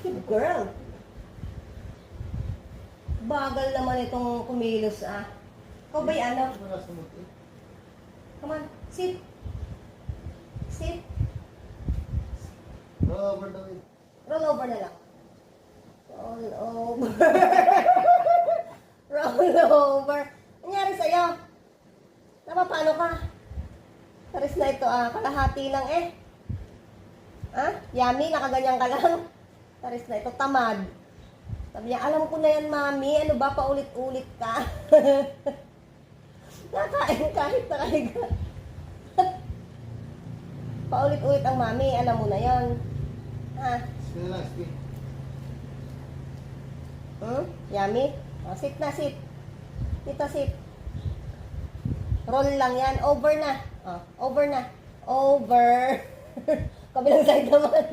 Good girl. Bagal naman itong kumilos ah. Ikaw ba'y ano? Come on, sit. Sit. Roll over the way. Roll over na lang. Roll over. Roll over. Nangyari sa'yo? Napapano ka? Paris na ito ah. Kalahati lang eh. Ha? Yummy, nakaganyan ka lang. Paris na ito, tamad. Sabi niya, alam ko na yan, mami. Ano ba, paulit-ulit ka? Nakain kahit nakahiga. Paulit-ulit ang mami. Alam mo na yan. Ha? Sige lang, sige. Yummy? O, sit na, sit. Dito, sit. Roll lang yan. Over na. O, over na. Over. Kabilang side naman.